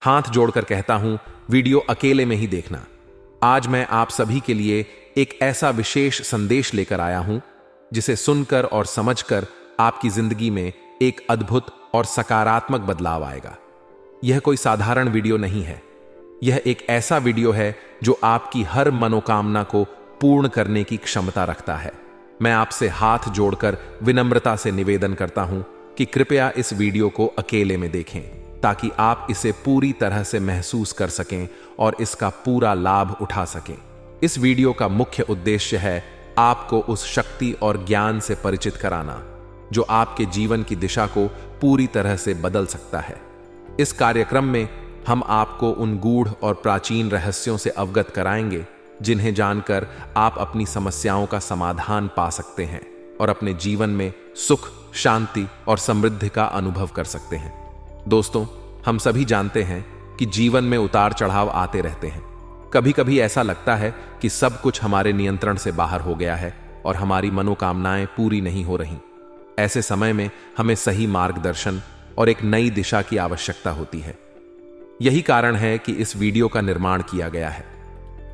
हाथ जोड़कर कहता हूं, वीडियो अकेले में ही देखना। आज मैं आप सभी के लिए एक ऐसा विशेष संदेश लेकर आया हूं जिसे सुनकर और समझकर आपकी जिंदगी में एक अद्भुत और सकारात्मक बदलाव आएगा। यह कोई साधारण वीडियो नहीं है। यह एक ऐसा वीडियो है जो आपकी हर मनोकामना को पूर्ण करने की क्षमता रखता है। मैं आपसे हाथ जोड़कर विनम्रता से निवेदन करता हूं कि कृपया इस वीडियो को अकेले में देखें, ताकि आप इसे पूरी तरह से महसूस कर सकें और इसका पूरा लाभ उठा सकें। इस वीडियो का मुख्य उद्देश्य है आपको उस शक्ति और ज्ञान से परिचित कराना जो आपके जीवन की दिशा को पूरी तरह से बदल सकता है। इस कार्यक्रम में हम आपको उन गूढ़ और प्राचीन रहस्यों से अवगत कराएंगे जिन्हें जानकर आप अपनी समस्याओं का समाधान पा सकते हैं और अपने जीवन में सुख, शांति और समृद्धि का अनुभव कर सकते हैं। दोस्तों, हम सभी जानते हैं कि जीवन में उतार चढ़ाव आते रहते हैं। कभी कभी ऐसा लगता है कि सब कुछ हमारे नियंत्रण से बाहर हो गया है और हमारी मनोकामनाएं पूरी नहीं हो रहीं। ऐसे समय में हमें सही मार्गदर्शन और एक नई दिशा की आवश्यकता होती है। यही कारण है कि इस वीडियो का निर्माण किया गया है।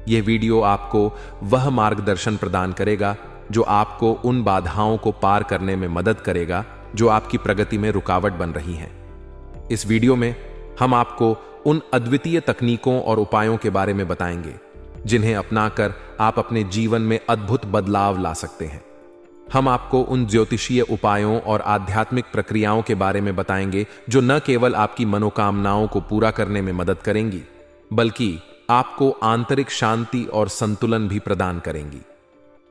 यह वीडियो आपको वह मार्गदर्शन प्रदान करेगा जो आपको उन बाधाओं को पार करने में मदद करेगा जो आपकी प्रगति में रुकावट बन रही हैं। इस वीडियो में हम आपको उन अद्वितीय तकनीकों और उपायों के बारे में बताएंगे जिन्हें अपनाकर आप अपने जीवन में अद्भुत बदलाव ला सकते हैं। हम आपको उन ज्योतिषीय उपायों और आध्यात्मिक प्रक्रियाओं के बारे में बताएंगे जो न केवल आपकी मनोकामनाओं को पूरा करने में मदद करेंगी, बल्कि आपको आंतरिक शांति और संतुलन भी प्रदान करेंगी।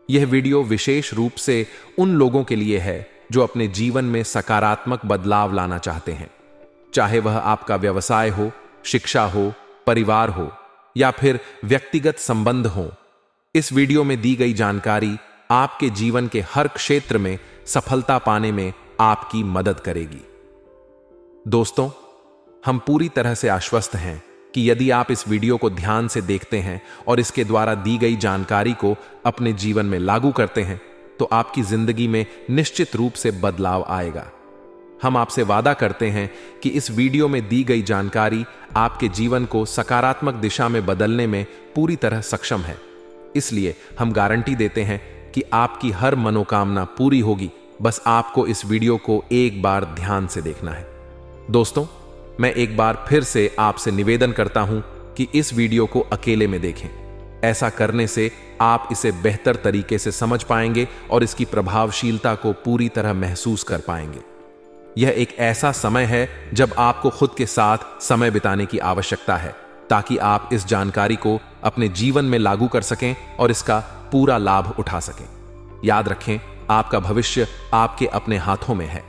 यह वीडियो विशेष रूप से उन लोगों के लिए है जो अपने जीवन में सकारात्मक बदलाव लाना चाहते हैं, चाहे वह आपका व्यवसाय हो, शिक्षा हो, परिवार हो या फिर व्यक्तिगत संबंध हो। इस वीडियो में दी गई जानकारी आपके जीवन के हर क्षेत्र में सफलता पाने में आपकी मदद करेगी। दोस्तों, हम पूरी तरह से आश्वस्त हैं कि यदि आप इस वीडियो को ध्यान से देखते हैं और इसके द्वारा दी गई जानकारी को अपने जीवन में लागू करते हैं तो आपकी जिंदगी में निश्चित रूप से बदलाव आएगा। हम आपसे वादा करते हैं कि इस वीडियो में दी गई जानकारी आपके जीवन को सकारात्मक दिशा में बदलने में पूरी तरह सक्षम है। इसलिए हम गारंटी देते हैं कि आपकी हर मनोकामना पूरी होगी। बस आपको इस वीडियो को एक बार ध्यान से देखना है। दोस्तों, मैं एक बार फिर से आपसे निवेदन करता हूं कि इस वीडियो को अकेले में देखें। ऐसा करने से आप इसे बेहतर तरीके से समझ पाएंगे और इसकी प्रभावशीलता को पूरी तरह महसूस कर पाएंगे। यह एक ऐसा समय है जब आपको खुद के साथ समय बिताने की आवश्यकता है, ताकि आप इस जानकारी को अपने जीवन में लागू कर सकें और इसका पूरा लाभ उठा सकें। याद रखें, आपका भविष्य आपके अपने हाथों में है।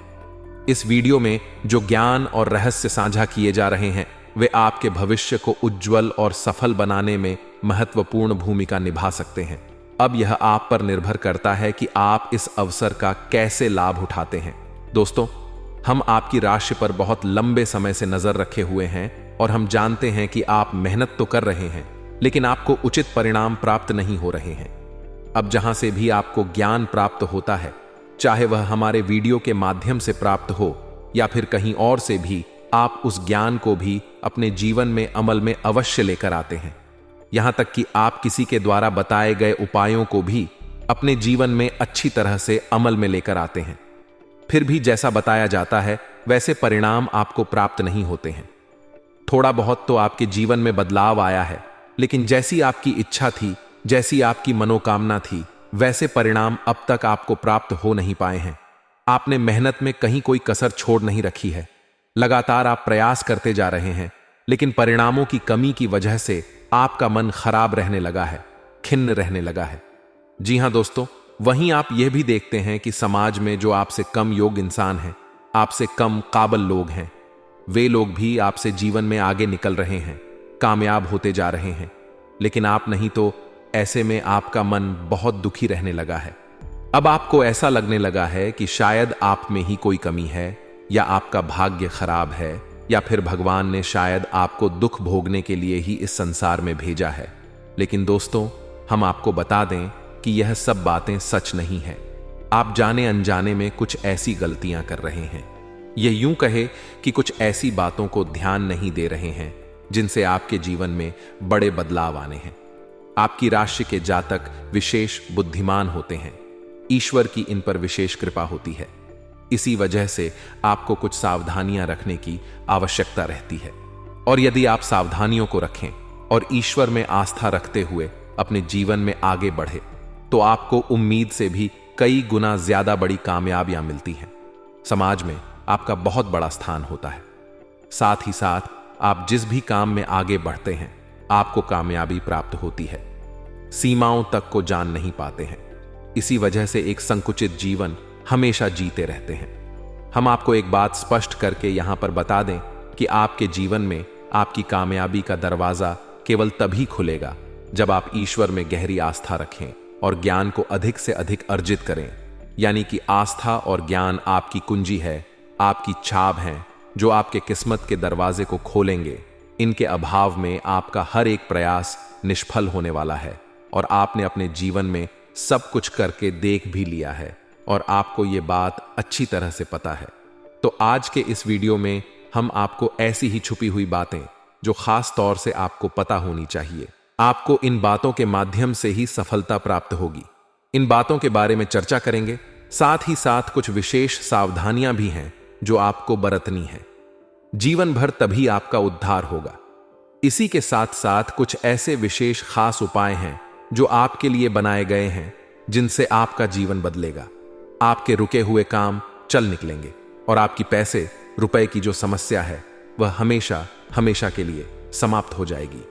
इस वीडियो में जो ज्ञान और रहस्य साझा किए जा रहे हैं वे आपके भविष्य को उज्जवल और सफल बनाने में महत्वपूर्ण भूमिका निभा सकते हैं। अब यह आप पर निर्भर करता है कि आप इस अवसर का कैसे लाभ उठाते हैं। दोस्तों, हम आपकी राशि पर बहुत लंबे समय से नजर रखे हुए हैं और हम जानते हैं कि आप मेहनत तो कर रहे हैं, लेकिन आपको उचित परिणाम प्राप्त नहीं हो रहे हैं। अब जहां से भी आपको ज्ञान प्राप्त होता है, चाहे वह हमारे वीडियो के माध्यम से प्राप्त हो या फिर कहीं और से भी, आप उस ज्ञान को भी अपने जीवन में अमल में अवश्य लेकर आते हैं। यहां तक कि आप किसी के द्वारा बताए गए उपायों को भी अपने जीवन में अच्छी तरह से अमल में लेकर आते हैं। फिर भी जैसा बताया जाता है वैसे परिणाम आपको प्राप्त नहीं होते हैं। थोड़ा बहुत तो आपके जीवन में बदलाव आया है, लेकिन जैसी आपकी इच्छा थी, जैसी आपकी मनोकामना थी, वैसे परिणाम अब तक आपको प्राप्त हो नहीं पाए हैं। आपने मेहनत में कहीं कोई कसर छोड़ नहीं रखी है। लगातार आप प्रयास करते जा रहे हैं, लेकिन परिणामों की कमी की वजह से आपका मन खराब रहने लगा है, खिन्न रहने लगा है। जी हां दोस्तों, वहीं आप यह भी देखते हैं कि समाज में जो आपसे कम योग्य इंसान हैं, आपसे कम काबिल लोग हैं, वे लोग भी आपसे जीवन में आगे निकल रहे हैं, कामयाब होते जा रहे हैं, लेकिन आप नहीं। तो ऐसे में आपका मन बहुत दुखी रहने लगा है। अब आपको ऐसा लगने लगा है कि शायद आप में ही कोई कमी है, या आपका भाग्य खराब है, या फिर भगवान ने शायद आपको दुख भोगने के लिए ही इस संसार में भेजा है। लेकिन दोस्तों, हम आपको बता दें कि यह सब बातें सच नहीं है। आप जाने अनजाने में कुछ ऐसी गलतियां कर रहे हैं, यह यूं कहे कि कुछ ऐसी बातों को ध्यान नहीं दे रहे हैं जिनसे आपके जीवन में बड़े बदलाव आने हैं। आपकी राशि के जातक विशेष बुद्धिमान होते हैं। ईश्वर की इन पर विशेष कृपा होती है। इसी वजह से आपको कुछ सावधानियां रखने की आवश्यकता रहती है। और यदि आप सावधानियों को रखें और ईश्वर में आस्था रखते हुए अपने जीवन में आगे बढ़े, तो आपको उम्मीद से भी कई गुना ज्यादा बड़ी कामयाबियां मिलती हैं। समाज में आपका बहुत बड़ा स्थान होता है। साथ ही साथ आप जिस भी काम में आगे बढ़ते हैं, आपको कामयाबी प्राप्त होती है। सीमाओं तक को जान नहीं पाते हैं। इसी वजह से एक संकुचित जीवन हमेशा जीते रहते हैं। हम आपको एक बात स्पष्ट करके यहां पर बता दें कि आपके जीवन में आपकी कामयाबी का दरवाजा केवल तभी खुलेगा जब आप ईश्वर में गहरी आस्था रखें और ज्ञान को अधिक से अधिक अर्जित करें। यानी कि आस्था और ज्ञान आपकी कुंजी है, आपकी छाप है, जो आपके किस्मत के दरवाजे को खोलेंगे। इनके अभाव में आपका हर एक प्रयास निष्फल होने वाला है और आपने अपने जीवन में सब कुछ करके देख भी लिया है और आपको ये बात अच्छी तरह से पता है। तो आज के इस वीडियो में हम आपको ऐसी ही छुपी हुई बातें जो खास तौर से आपको पता होनी चाहिए, आपको इन बातों के माध्यम से ही सफलता प्राप्त होगी, इन बातों के बारे में चर्चा करेंगे। साथ ही साथ कुछ विशेष सावधानियां भी हैं जो आपको बरतनी है। जीवन भर तभी आपका उद्धार होगा। इसी के साथ साथ कुछ ऐसे विशेष खास उपाय हैं जो आपके लिए बनाए गए हैं, जिनसे आपका जीवन बदलेगा। आपके रुके हुए काम चल निकलेंगे और आपकी पैसे रुपए की जो समस्या है वह हमेशा हमेशा के लिए समाप्त हो जाएगी।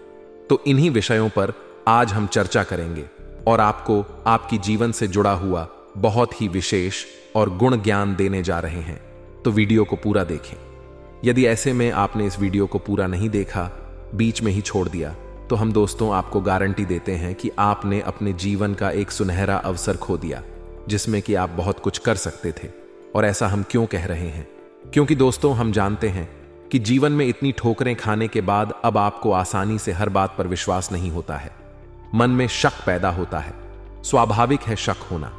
तो इन्हीं विषयों पर आज हम चर्चा करेंगे और आपको आपकी जीवन से जुड़ा हुआ बहुत ही विशेष और गुण ज्ञान देने जा रहे हैं। तो वीडियो को पूरा देखें। यदि ऐसे में आपने इस वीडियो को पूरा नहीं देखा, बीच में ही छोड़ दिया, तो हम दोस्तों आपको गारंटी देते हैं कि आपने अपने जीवन का एक सुनहरा अवसर खो दिया, जिसमें कि आप बहुत कुछ कर सकते थे। और ऐसा हम क्यों कह रहे हैं? क्योंकि दोस्तों हम जानते हैं कि जीवन में इतनी ठोकरें खाने के बाद अब आपको आसानी से हर बात पर विश्वास नहीं होता है। मन में शक पैदा होता है। स्वाभाविक है शक होना,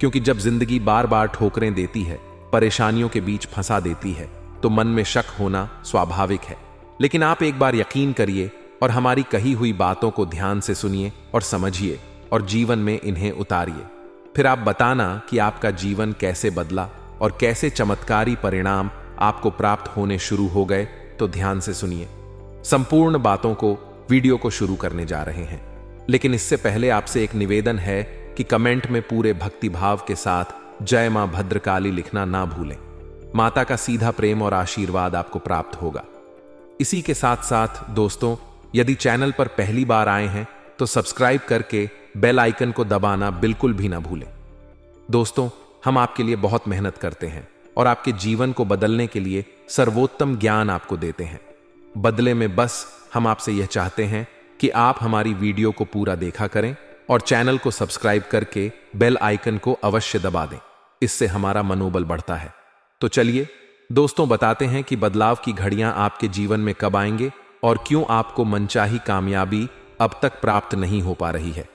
क्योंकि जब जिंदगी बार बार ठोकरें देती है, परेशानियों के बीच फंसा देती है, तो मन में शक होना स्वाभाविक है। लेकिन आप एक बार यकीन करिए और हमारी कही हुई बातों को ध्यान से सुनिए और समझिए और जीवन में इन्हें उतारिए। फिर आप बताना कि आपका जीवन कैसे बदला और कैसे चमत्कारी परिणाम आपको प्राप्त होने शुरू हो गए। तो ध्यान से सुनिए। संपूर्ण बातों को वीडियो को शुरू करने जा रहे हैं, लेकिन इससे पहले आपसे एक निवेदन है कि कमेंट में पूरे भक्तिभाव के साथ जय मां भद्रकाली लिखना ना भूलें। माता का सीधा प्रेम और आशीर्वाद आपको प्राप्त होगा। इसी के साथ साथ दोस्तों, यदि चैनल पर पहली बार आए हैं तो सब्सक्राइब करके बेल आइकन को दबाना बिल्कुल भी ना भूलें। दोस्तों, हम आपके लिए बहुत मेहनत करते हैं और आपके जीवन को बदलने के लिए सर्वोत्तम ज्ञान आपको देते हैं। बदले में बस हम आपसे यह चाहते हैं कि आप हमारी वीडियो को पूरा देखा करें और चैनल को सब्सक्राइब करके बेल आइकन को अवश्य दबा दें। इससे हमारा मनोबल बढ़ता है। तो चलिए दोस्तों, बताते हैं कि बदलाव की घड़ियां आपके जीवन में कब आएंगे और क्यों आपको मनचाही कामयाबी अब तक प्राप्त नहीं हो पा रही है।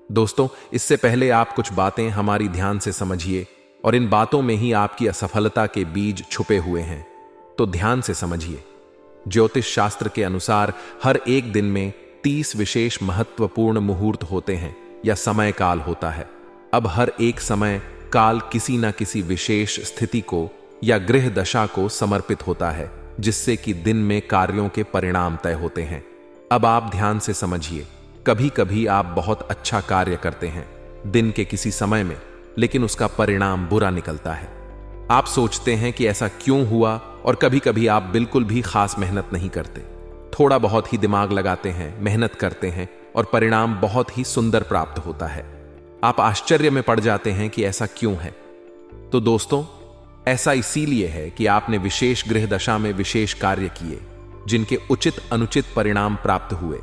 दोस्तों, इससे पहले आप कुछ बातें हमारी ध्यान से समझिए और इन बातों में ही आपकी असफलता के बीज छुपे हुए हैं। तो ध्यान से समझिए। ज्योतिष शास्त्र के अनुसार हर एक दिन में 30 विशेष महत्वपूर्ण मुहूर्त होते हैं या समय काल होता है। अब हर एक समय काल किसी न किसी विशेष स्थिति को या ग्रह दशा को समर्पित होता है, जिससे कि दिन में कार्यों के परिणाम तय होते हैं। अब आप ध्यान से समझिए। कभी कभी आप बहुत अच्छा कार्य करते हैं दिन के किसी समय में, लेकिन उसका परिणाम बुरा निकलता है। आप सोचते हैं कि ऐसा क्यों हुआ, और कभी कभी आप बिल्कुल भी खास मेहनत नहीं करते, थोड़ा बहुत ही दिमाग लगाते हैं, मेहनत करते हैं और परिणाम बहुत ही सुंदर प्राप्त होता है। आप आश्चर्य में पड़ जाते हैं कि ऐसा क्यों है। तो दोस्तों, ऐसा इसीलिए है कि आपने विशेष ग्रह दशा में विशेष कार्य किए, जिनके उचित अनुचित परिणाम प्राप्त हुए।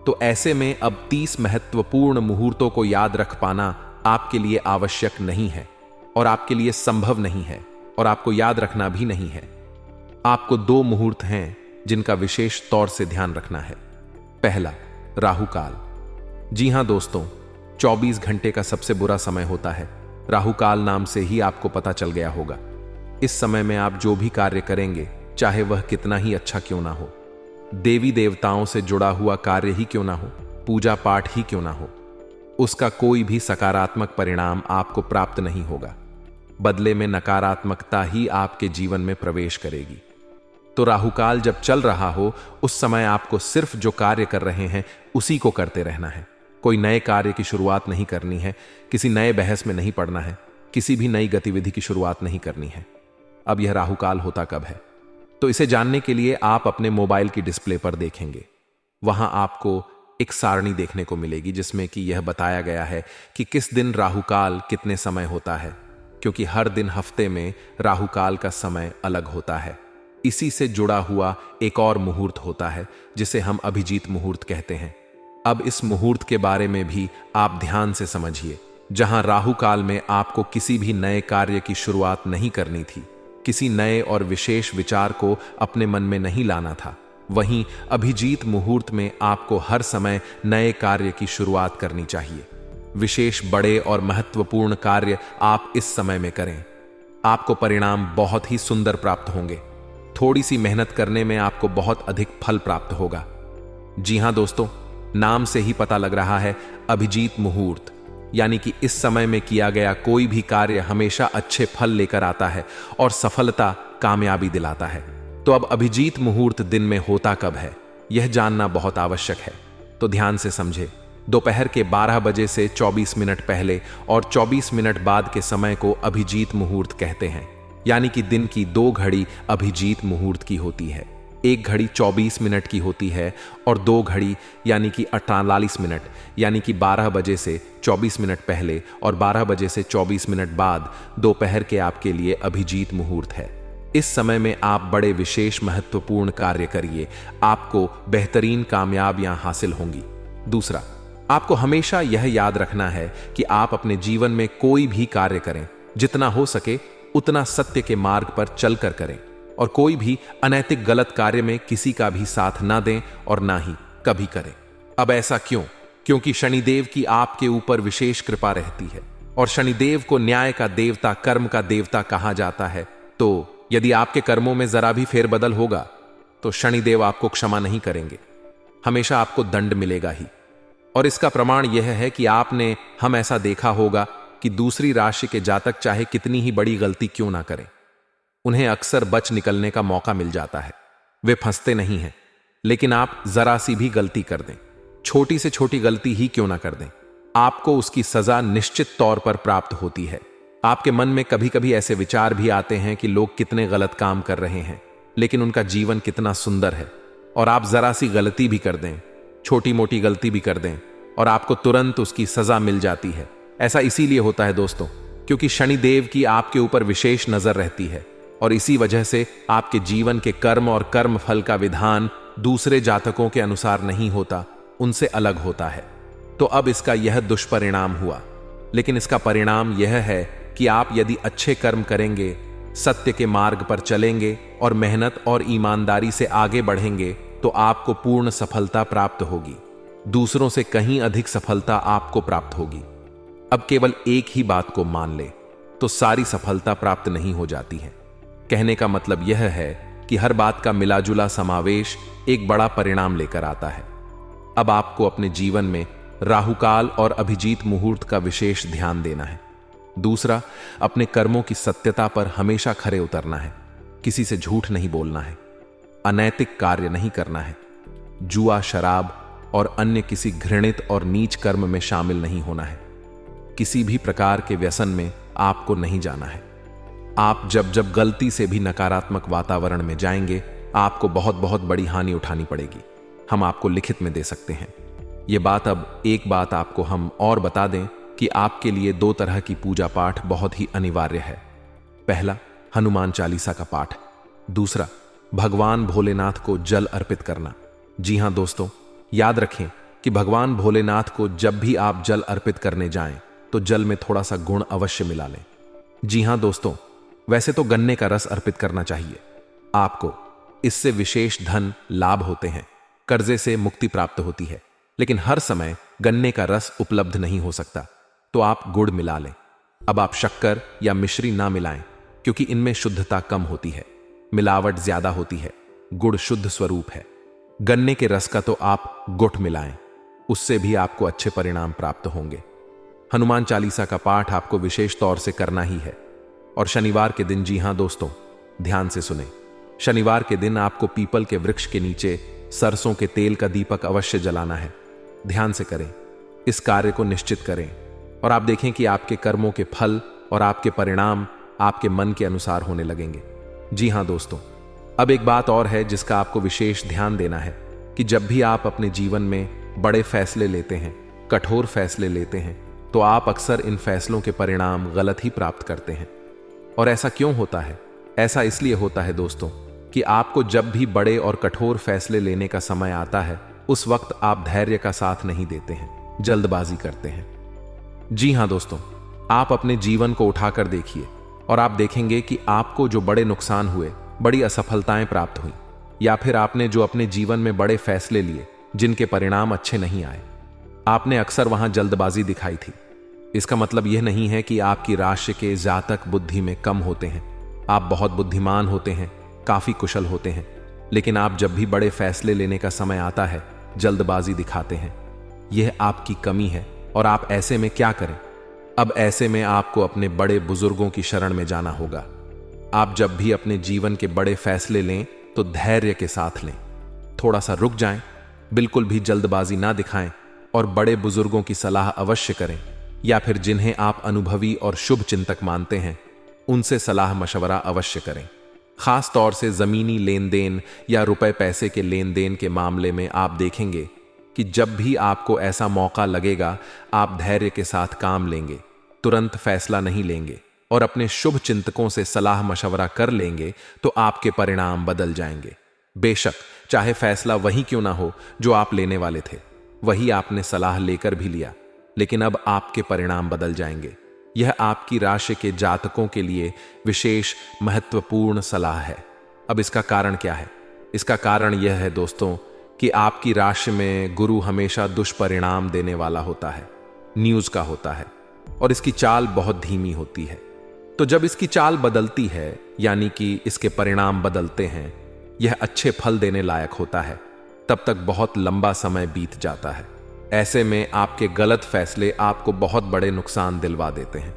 तो ऐसे में अब 30 महत्वपूर्ण मुहूर्तों को याद रख पाना आपके लिए आवश्यक नहीं है और आपके लिए संभव नहीं है और आपको याद रखना भी नहीं है। आपको 2 मुहूर्त हैं जिनका विशेष तौर से ध्यान रखना है। पहला, राहु काल। जी हां दोस्तों, 24 घंटे का सबसे बुरा समय होता है। राहु काल नाम से ही आपको पता चल गया होगा। इस समय में आप जो भी कार्य करेंगे, चाहे वह कितना ही अच्छा क्यों ना हो, देवी देवताओं से जुड़ा हुआ कार्य ही क्यों ना हो, पूजा पाठ ही क्यों ना हो, उसका कोई भी सकारात्मक परिणाम आपको प्राप्त नहीं होगा। बदले में नकारात्मकता ही आपके जीवन में प्रवेश करेगी। तो राहुकाल जब चल रहा हो, उस समय आपको सिर्फ जो कार्य कर रहे हैं उसी को करते रहना है। कोई नए कार्य की शुरुआत नहीं करनी है, किसी नए बहस में नहीं पड़ना है, किसी भी नई गतिविधि की शुरुआत नहीं करनी है। अब यह राहुकाल होता कब है, तो इसे जानने के लिए आप अपने मोबाइल की डिस्प्ले पर देखेंगे। वहां आपको एक सारणी देखने को मिलेगी जिसमें कि यह बताया गया है कि किस दिन राहुकाल कितने समय होता है, क्योंकि हर दिन हफ्ते में राहुकाल का समय अलग होता है। इसी से जुड़ा हुआ एक और मुहूर्त होता है जिसे हम अभिजीत मुहूर्त कहते हैं। अब इस मुहूर्त के बारे में भी आप ध्यान से समझिए। जहां राहुकाल में आपको किसी भी नए कार्य की शुरुआत नहीं करनी थी, किसी नए और विशेष विचार को अपने मन में नहीं लाना था, वहीं अभिजीत मुहूर्त में आपको हर समय नए कार्य की शुरुआत करनी चाहिए। विशेष बड़े और महत्वपूर्ण कार्य आप इस समय में करें, आपको परिणाम बहुत ही सुंदर प्राप्त होंगे। थोड़ी सी मेहनत करने में आपको बहुत अधिक फल प्राप्त होगा। जी हां दोस्तों, नाम से ही पता लग रहा है अभिजीत मुहूर्त, यानी कि इस समय में किया गया कोई भी कार्य हमेशा अच्छे फल लेकर आता है और सफलता, कामयाबी दिलाता है। तो अब अभिजीत मुहूर्त दिन में होता कब है, यह जानना बहुत आवश्यक है। तो ध्यान से समझे। दोपहर के 12 बजे से 24 मिनट पहले और 24 मिनट बाद के समय को अभिजीत मुहूर्त कहते हैं, यानी कि दिन की 2 घड़ी अभिजीत मुहूर्त की होती है। 1 घड़ी 24 मिनट की होती है और 2 घड़ी यानी कि 48 मिनट, यानी कि 12 बजे से 24 मिनट पहले और 12 बजे से 24 मिनट बाद दोपहर के आपके लिए अभिजीत मुहूर्त है। इस समय में आप बड़े विशेष महत्वपूर्ण कार्य करिए, आपको बेहतरीन कामयाबियां हासिल होंगी। दूसरा, आपको हमेशा यह याद रखना है कि आप अपने जीवन में कोई भी कार्य करें, जितना हो सके उतना सत्य के मार्ग पर चलकर करें और कोई भी अनैतिक गलत कार्य में किसी का भी साथ ना दें और ना ही कभी करें। अब ऐसा क्यों? क्योंकि शनिदेव की आपके ऊपर विशेष कृपा रहती है और शनिदेव को न्याय का देवता, कर्म का देवता कहा जाता है। तो यदि आपके कर्मों में जरा भी फेरबदल होगा तो शनिदेव आपको क्षमा नहीं करेंगे, हमेशा आपको दंड मिलेगा ही। और इसका प्रमाण यह है कि आपने हम ऐसा देखा होगा कि दूसरी राशि के जातक चाहे कितनी ही बड़ी गलती क्यों ना करें, उन्हें अक्सर बच निकलने का मौका मिल जाता है, वे फंसते नहीं हैं। लेकिन आप जरा सी भी गलती कर दें, छोटी से छोटी गलती ही क्यों ना कर दें, आपको उसकी सजा निश्चित तौर पर प्राप्त होती है। आपके मन में कभी कभी ऐसे विचार भी आते हैं कि लोग कितने गलत काम कर रहे हैं, लेकिन उनका जीवन कितना सुंदर है। और आप जरा सी गलती भी कर दें, छोटी मोटी गलती भी कर दें और आपको तुरंत उसकी सजा मिल जाती है। ऐसा इसीलिए होता है दोस्तों, क्योंकि शनिदेव की आपके ऊपर विशेष नजर रहती है और इसी वजह से आपके जीवन के कर्म और कर्म फल का विधान दूसरे जातकों के अनुसार नहीं होता, उनसे अलग होता है। तो अब इसका यह दुष्परिणाम हुआ, लेकिन इसका परिणाम यह है कि आप यदि अच्छे कर्म करेंगे, सत्य के मार्ग पर चलेंगे और मेहनत और ईमानदारी से आगे बढ़ेंगे तो आपको पूर्ण सफलता प्राप्त होगी। दूसरों से कहीं अधिक सफलता आपको प्राप्त होगी। अब केवल एक ही बात को मान ले तो सारी सफलता प्राप्त नहीं हो जाती है। कहने का मतलब यह है कि हर बात का मिलाजुला समावेश एक बड़ा परिणाम लेकर आता है। अब आपको अपने जीवन में राहुकाल और अभिजीत मुहूर्त का विशेष ध्यान देना है। दूसरा, अपने कर्मों की सत्यता पर हमेशा खरे उतरना है, किसी से झूठ नहीं बोलना है, अनैतिक कार्य नहीं करना है, जुआ, शराब और अन्य किसी घृणित और नीच कर्म में शामिल नहीं होना है, किसी भी प्रकार के व्यसन में आपको नहीं जाना है। आप जब जब गलती से भी नकारात्मक वातावरण में जाएंगे, आपको बहुत बहुत बड़ी हानि उठानी पड़ेगी। हम आपको लिखित में दे सकते हैं ये बात। अब एक बात आपको हम और बता दें कि आपके लिए 2 तरह की पूजा पाठ बहुत ही अनिवार्य है। पहला, हनुमान चालीसा का पाठ। दूसरा, भगवान भोलेनाथ को जल अर्पित करना। जी हां दोस्तों, याद रखें कि भगवान भोलेनाथ को जब भी आप जल अर्पित करने जाएं तो जल में थोड़ा सा गुड़ अवश्य मिला लें। जी हां दोस्तों, वैसे तो गन्ने का रस अर्पित करना चाहिए आपको, इससे विशेष धन लाभ होते हैं, कर्जे से मुक्ति प्राप्त होती है। लेकिन हर समय गन्ने का रस उपलब्ध नहीं हो सकता, तो आप गुड़ मिला लें। अब आप शक्कर या मिश्री ना मिलाएं, क्योंकि इनमें शुद्धता कम होती है, मिलावट ज्यादा होती है। गुड़ शुद्ध स्वरूप है। गन्ने के रस का तो आप गुठ मिलाएं, उससे भी आपको अच्छे परिणाम प्राप्त होंगे। हनुमान चालीसा का पाठ आपको विशेष तौर से करना ही है। और शनिवार के दिन, जी हां दोस्तों, ध्यान से सुने, शनिवार के दिन आपको पीपल के वृक्ष के नीचे सरसों के तेल का दीपक अवश्य जलाना है। ध्यान से करें, इस कार्य को निश्चित करें और आप देखें कि आपके कर्मों के फल और आपके परिणाम आपके मन के अनुसार होने लगेंगे। जी हां दोस्तों, अब एक बात और है जिसका आपको विशेष ध्यान देना है कि जब भी आप अपने जीवन में बड़े फैसले लेते हैं, कठोर फैसले लेते हैं, तो आप अक्सर इन फैसलों के परिणाम गलत ही प्राप्त करते हैं। और ऐसा क्यों होता है? ऐसा इसलिए होता है दोस्तों कि आपको जब भी बड़े और कठोर फैसले लेने का समय आता है, उस वक्त आप धैर्य का साथ नहीं देते हैं, जल्दबाजी करते हैं। जी हां दोस्तों, आप अपने जीवन को उठाकर देखिए और आप देखेंगे कि आपको जो बड़े नुकसान हुए, बड़ी असफलताएं प्राप्त हुई, या फिर आपने जो अपने जीवन में बड़े फैसले लिए जिनके परिणाम अच्छे नहीं आए, आपने अक्सर वहां जल्दबाजी दिखाई थी। इसका मतलब यह नहीं है कि आपकी राशि के जातक बुद्धि में कम होते हैं। आप बहुत बुद्धिमान होते हैं, काफी कुशल होते हैं, लेकिन आप जब भी बड़े फैसले लेने का समय आता है, जल्दबाजी दिखाते हैं। यह आपकी कमी है। और आप ऐसे में क्या करें? अब ऐसे में आपको अपने बड़े बुजुर्गों की शरण में जाना होगा। आप जब भी अपने जीवन के बड़े फैसले लें तो धैर्य के साथ लें, थोड़ा सा रुक जाएं, बिल्कुल भी जल्दबाजी ना दिखाएं और बड़े बुजुर्गों की सलाह अवश्य करें, या फिर जिन्हें आप अनुभवी और शुभ चिंतक मानते हैं, उनसे सलाह मशवरा अवश्य करें। खास तौर से जमीनी लेन देन या रुपए पैसे के लेन देन के मामले में आप देखेंगे कि जब भी आपको ऐसा मौका लगेगा, आप धैर्य के साथ काम लेंगे, तुरंत फैसला नहीं लेंगे और अपने शुभ चिंतकों से सलाह मशवरा कर लेंगे, तो आपके परिणाम बदल जाएंगे। बेशक चाहे फैसला वही क्यों ना हो जो आप लेने वाले थे, वही आपने सलाह लेकर भी लिया, लेकिन अब आपके परिणाम बदल जाएंगे। यह आपकी राशि के जातकों के लिए विशेष महत्वपूर्ण सलाह है। अब इसका कारण क्या है? इसका कारण यह है दोस्तों कि आपकी राशि में गुरु हमेशा दुष्परिणाम देने वाला होता है, न्यूज का होता है, और इसकी चाल बहुत धीमी होती है। तो जब इसकी चाल बदलती है, यानी कि इसके परिणाम बदलते हैं, यह अच्छे फल देने लायक होता है, तब तक बहुत लंबा समय बीत जाता है। ऐसे में आपके गलत फैसले आपको बहुत बड़े नुकसान दिलवा देते हैं।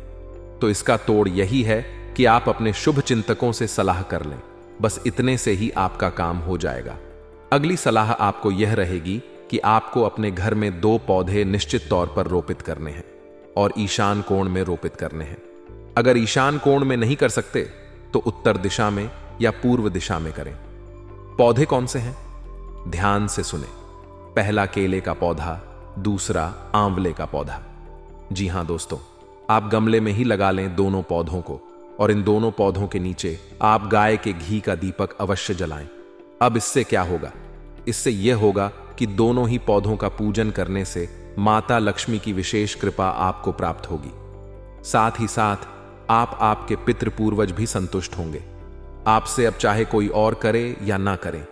तो इसका तोड़ यही है कि आप अपने शुभ चिंतकों से सलाह कर लें। बस इतने से ही आपका काम हो जाएगा। अगली सलाह आपको यह रहेगी कि आपको अपने घर में 2 पौधे निश्चित तौर पर रोपित करने हैं और ईशान कोण में रोपित करने हैं। अगर ईशान कोण में नहीं कर सकते तो उत्तर दिशा में या पूर्व दिशा में करें। पौधे कौन से हैं? ध्यान से सुने। पहला केले का पौधा, दूसरा आंवले का पौधा। जी हां दोस्तों, आप गमले में ही लगा लें दोनों पौधों को और इन दोनों पौधों के नीचे आप गाय के घी का दीपक अवश्य जलाएं। अब इससे क्या होगा? इससे यह होगा कि दोनों ही पौधों का पूजन करने से माता लक्ष्मी की विशेष कृपा आपको प्राप्त होगी। साथ ही साथ आप आपके पितृ पूर्वज भी संतुष्ट होंगे। आपसे अब चाहे कोई और करे या ना करे,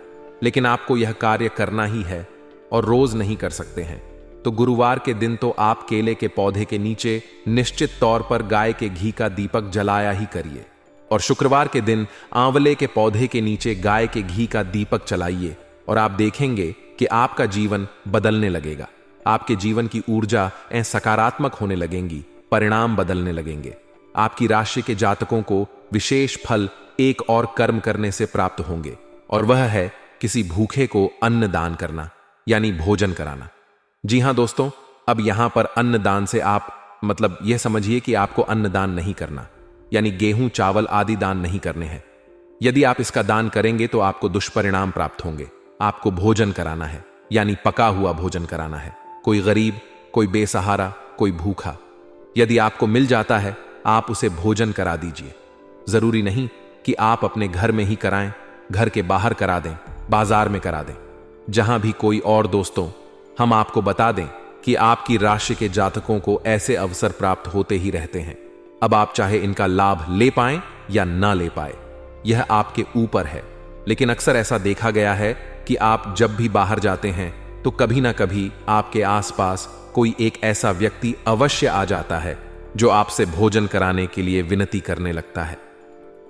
लेकिन आपको यह कार्य करना ही है और रोज नहीं कर सकते हैं। तो गुरुवार के दिन तो आप केले के पौधे के नीचे निश्चित तौर पर गाय के घी का दीपक जलाया ही करिए, और शुक्रवार के दिन आंवले के पौधे के नीचे गाय के घी का दीपक जलाइए, और आप देखेंगे कि आपका जीवन बदलने लगेगा। आपके जीवन की ऊर्जा सकारात्मक होने लगेंगी, परिणाम बदलने लगेंगे। आपकी राशि के जातकों को विशेष फल एक और कर्म करने से प्राप्त होंगे, और वह है किसी भूखे को अन्न दान करना, यानी भोजन कराना। जी हां दोस्तों, अब यहां पर अन्न दान से आप मतलब यह समझिए कि आपको अन्न दान नहीं करना, यानी गेहूं चावल आदि दान नहीं करने हैं। यदि आप इसका दान करेंगे तो आपको दुष्परिणाम प्राप्त होंगे। आपको भोजन कराना है, यानी पका हुआ भोजन कराना है। कोई गरीब, कोई बेसहारा, कोई भूखा, यदि आपको मिल जाता है, आप उसे भोजन करा दीजिए। जरूरी नहीं कि आप अपने घर में ही कराएं, घर के बाहर करा दें, बाजार में करा दें, जहां भी कोई और। दोस्तों, हम आपको बता दें कि आपकी राशि के जातकों को ऐसे अवसर प्राप्त होते ही रहते हैं। अब आप चाहे इनका लाभ ले पाएं या ना ले पाए, यह आपके ऊपर है। लेकिन अक्सर ऐसा देखा गया है कि आप जब भी बाहर जाते हैं तो कभी ना कभी आपके आसपास कोई एक ऐसा व्यक्ति अवश्य आ जाता है जो आपसे भोजन कराने के लिए विनती करने लगता है।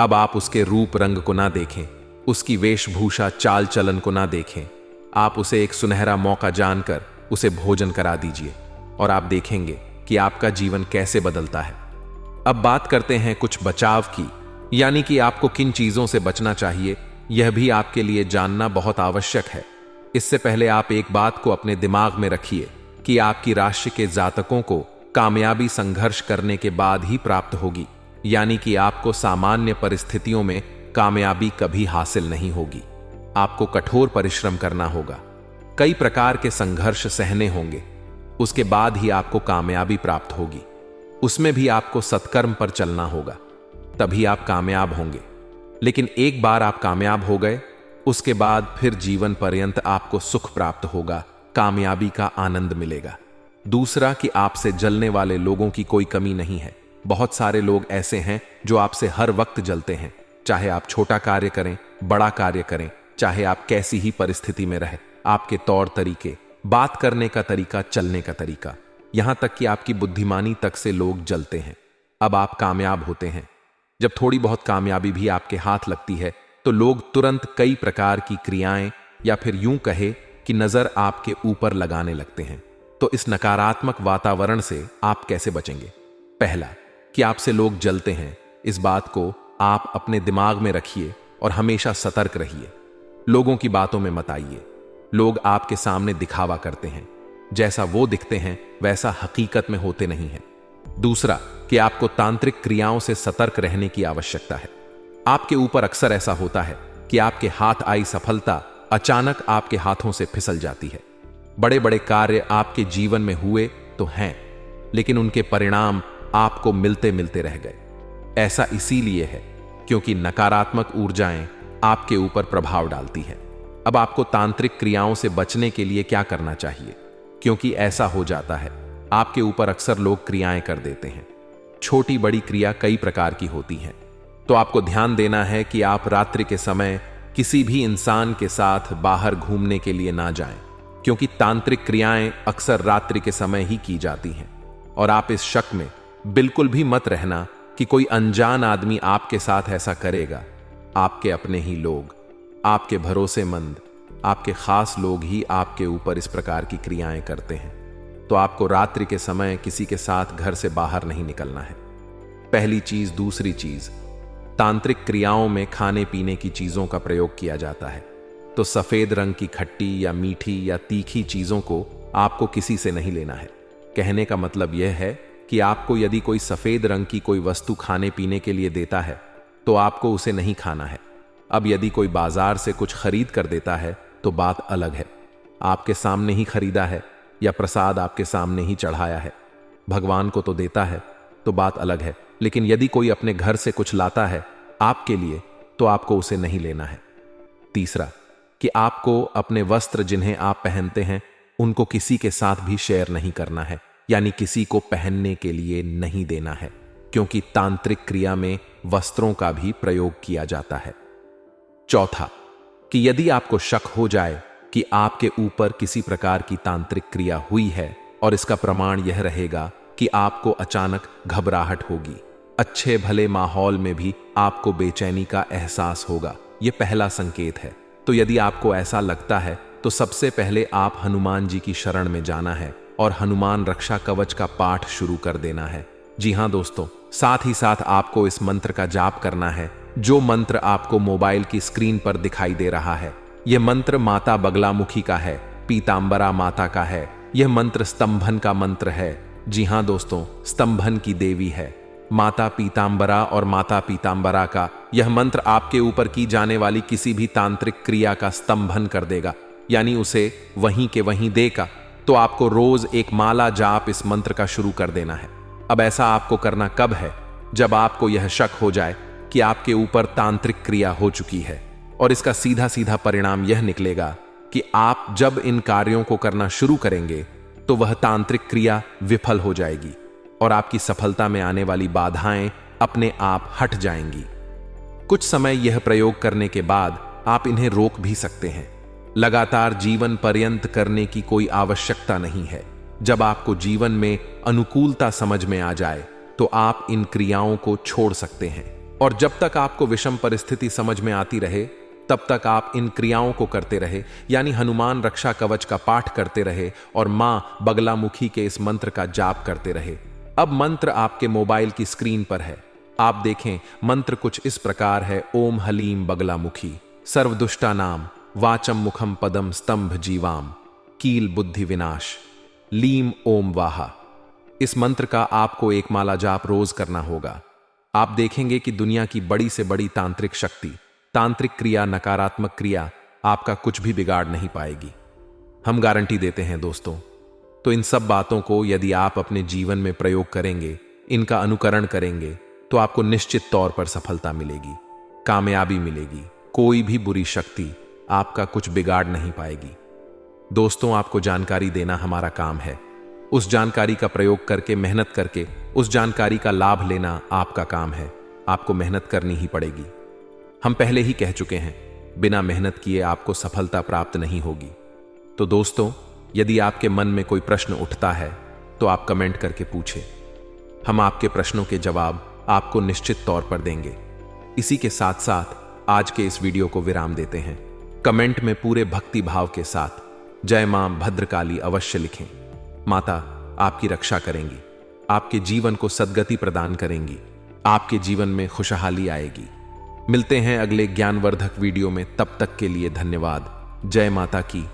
अब आप उसके रूप रंग को ना देखें, उसकी वेशभूषा चाल चलन को ना देखें, आप उसे एक सुनहरा मौका जानकर उसे भोजन करा दीजिए और आप देखेंगे कि आपका जीवन कैसे बदलता है। अब बात करते हैं कुछ बचाव की, यानी कि आपको किन चीजों से बचना चाहिए, यह भी आपके लिए जानना बहुत आवश्यक है। इससे पहले आप एक बात को अपने दिमाग में रखिए कि आपकी राशि के जातकों को कामयाबी संघर्ष करने के बाद ही प्राप्त होगी, यानी कि आपको सामान्य परिस्थितियों में कामयाबी कभी हासिल नहीं होगी। आपको कठोर परिश्रम करना होगा, कई प्रकार के संघर्ष सहने होंगे, उसके बाद ही आपको कामयाबी प्राप्त होगी। उसमें भी आपको सत्कर्म पर चलना होगा, तभी आप कामयाब होंगे। लेकिन एक बार आप कामयाब हो गए, उसके बाद फिर जीवन पर्यंत आपको सुख प्राप्त होगा, कामयाबी का आनंद मिलेगा। दूसरा कि आपसे जलने वाले लोगों की कोई कमी नहीं है। बहुत सारे लोग ऐसे हैं जो आपसे हर वक्त जलते हैं, चाहे आप छोटा कार्य करें, बड़ा कार्य करें, चाहे आप कैसी ही परिस्थिति में रहें। आपके तौर तरीके, बात करने का तरीका, चलने का तरीका, यहां तक कि आपकी बुद्धिमानी तक से लोग जलते हैं। अब आप कामयाब होते हैं, जब थोड़ी बहुत कामयाबी भी आपके हाथ लगती है तो लोग तुरंत कई प्रकार की क्रियाएं या फिर यूं कहे कि नजर आपके ऊपर लगाने लगते हैं। तो इस नकारात्मक वातावरण से आप कैसे बचेंगे? पहला कि आपसे लोग जलते हैं, इस बात को आप अपने दिमाग में रखिए और हमेशा सतर्क रहिए। लोगों की बातों में मत आइए। लोग आपके सामने दिखावा करते हैं, जैसा वो दिखते हैं वैसा हकीकत में होते नहीं हैं। दूसरा कि आपको तांत्रिक क्रियाओं से सतर्क रहने की आवश्यकता है। आपके ऊपर अक्सर ऐसा होता है कि आपके हाथ आई सफलता अचानक आपके हाथों से फिसल जाती है। बड़े बड़े कार्य आपके जीवन में हुए तो हैं, लेकिन उनके परिणाम आपको मिलते मिलते रह गए। ऐसा इसीलिए है क्योंकि नकारात्मक ऊर्जाएं आपके ऊपर प्रभाव डालती हैं। अब आपको तांत्रिक क्रियाओं से बचने के लिए क्या करना चाहिए? क्योंकि ऐसा हो जाता है, आपके ऊपर अक्सर लोग क्रियाएं कर देते हैं। छोटी बड़ी क्रिया कई प्रकार की होती हैं, तो आपको ध्यान देना है कि आप रात्रि के समय किसी भी इंसान के साथ बाहर घूमने के लिए ना जाएं, क्योंकि तांत्रिक क्रियाएं अक्सर रात्रि के समय ही की जाती हैं। और आप इस शक में बिल्कुल भी मत रहना कि कोई अनजान आदमी आपके साथ ऐसा करेगा। आपके अपने ही लोग, आपके भरोसेमंद, आपके खास लोग ही आपके ऊपर इस प्रकार की क्रियाएं करते हैं। तो आपको रात्रि के समय किसी के साथ घर से बाहर नहीं निकलना है, पहली चीज। दूसरी चीज, तांत्रिक क्रियाओं में खाने पीने की चीजों का प्रयोग किया जाता है, तो सफेद रंग की खट्टी या मीठी या तीखी चीजों को आपको किसी से नहीं लेना है। कहने का मतलब यह है कि आपको यदि कोई सफेद रंग की कोई वस्तु खाने पीने के लिए देता है तो आपको उसे नहीं खाना है। अब यदि कोई बाजार से कुछ खरीद कर देता है तो बात अलग है, आपके सामने ही खरीदा है या प्रसाद आपके सामने ही चढ़ाया है, भगवान को तो देता है, तो बात अलग है। लेकिन यदि कोई अपने घर से कुछ लाता है आपके लिए तो आपको उसे नहीं लेना है। तीसरा कि आपको अपने वस्त्र जिन्हें आप पहनते हैं उनको किसी के साथ भी शेयर नहीं करना है, यानी किसी को पहनने के लिए नहीं देना है, क्योंकि तांत्रिक क्रिया में वस्त्रों का भी प्रयोग किया जाता है। चौथा कि यदि आपको शक हो जाए कि आपके ऊपर किसी प्रकार की तांत्रिक क्रिया हुई है और इसका प्रमाण यह रहेगा कि आपको अचानक घबराहट होगी, अच्छे भले माहौल में भी आपको बेचैनी का एहसास होगा, यह पहला संकेत है। तो यदि आपको ऐसा लगता है तो सबसे पहले आप हनुमान जी की शरण में जाना है और हनुमान रक्षा कवच का पाठ शुरू कर देना है। जी हां दोस्तों, साथ ही साथ आपको इस मंत्र का जाप करना है, जो मंत्र आपको मोबाइल की स्क्रीन पर दिखाई दे रहा है। यह मंत्र माता बगलामुखी का है, पीतांबरा माता का है। यह मंत्र स्तंभन का मंत्र है। जी हां दोस्तों, स्तंभन की देवी है माता पीतांबरा, और माता पीतांबरा का यह मंत्र आपके ऊपर की जाने वाली किसी भी तांत्रिक क्रिया का स्तंभन कर देगा, यानी उसे वहीं के वहीं देगा। तो आपको रोज एक माला जाप इस मंत्र का शुरू कर देना है। अब ऐसा आपको करना कब है? जब आपको यह शक हो जाए कि आपके ऊपर तांत्रिक क्रिया हो चुकी है, और इसका सीधा सीधा परिणाम यह निकलेगा कि आप जब इन कार्यों को करना शुरू करेंगे तो वह तांत्रिक क्रिया विफल हो जाएगी और आपकी सफलता में आने वाली बाधाएं अपने आप हट जाएंगी। कुछ समय यह प्रयोग करने के बाद आप इन्हें रोक भी सकते हैं। लगातार जीवन पर्यंत करने की कोई आवश्यकता नहीं है। जब आपको जीवन में अनुकूलता समझ में आ जाए तो आप इन क्रियाओं को छोड़ सकते हैं, और जब तक आपको विषम परिस्थिति समझ में आती रहे तब तक आप इन क्रियाओं को करते रहे, यानी हनुमान रक्षा कवच का पाठ करते रहे और मां बगलामुखी के इस मंत्र का जाप करते रहे। अब मंत्र आपके मोबाइल की स्क्रीन पर है, आप देखें। मंत्र कुछ इस प्रकार है। ओम हलीम बगलामुखी सर्वदुष्टा नाम वाचम मुखम पदम स्तंभ जीवाम कील बुद्धि विनाश लीम ओम वाहा। इस मंत्र का आपको एक माला जाप रोज करना होगा। आप देखेंगे कि दुनिया की बड़ी से बड़ी तांत्रिक शक्ति, तांत्रिक क्रिया, नकारात्मक क्रिया आपका कुछ भी बिगाड़ नहीं पाएगी। हम गारंटी देते हैं दोस्तों। तो इन सब बातों को यदि आप अपने जीवन में प्रयोग करेंगे, इनका अनुकरण करेंगे, तो आपको निश्चित तौर पर सफलता मिलेगी, कामयाबी मिलेगी। कोई भी बुरी शक्ति आपका कुछ बिगाड़ नहीं पाएगी। दोस्तों, आपको जानकारी देना हमारा काम है। उस जानकारी का प्रयोग करके, मेहनत करके उस जानकारी का लाभ लेना आपका काम है। आपको मेहनत करनी ही पड़ेगी। हम पहले ही कह चुके हैं, बिना मेहनत किए आपको सफलता प्राप्त नहीं होगी। तो दोस्तों, यदि आपके मन में कोई प्रश्न उठता है तो आप कमेंट करके पूछें। हम आपके प्रश्नों के जवाब आपको निश्चित तौर पर देंगे। इसी के साथ साथ आज के इस वीडियो को विराम देते हैं। कमेंट में पूरे भक्ति भाव के साथ जय मां भद्रकाली अवश्य लिखें। माता आपकी रक्षा करेंगी, आपके जीवन को सद्गति प्रदान करेंगी, आपके जीवन में खुशहाली आएगी। मिलते हैं अगले ज्ञानवर्धक वीडियो में, तब तक के लिए धन्यवाद। जय माता की।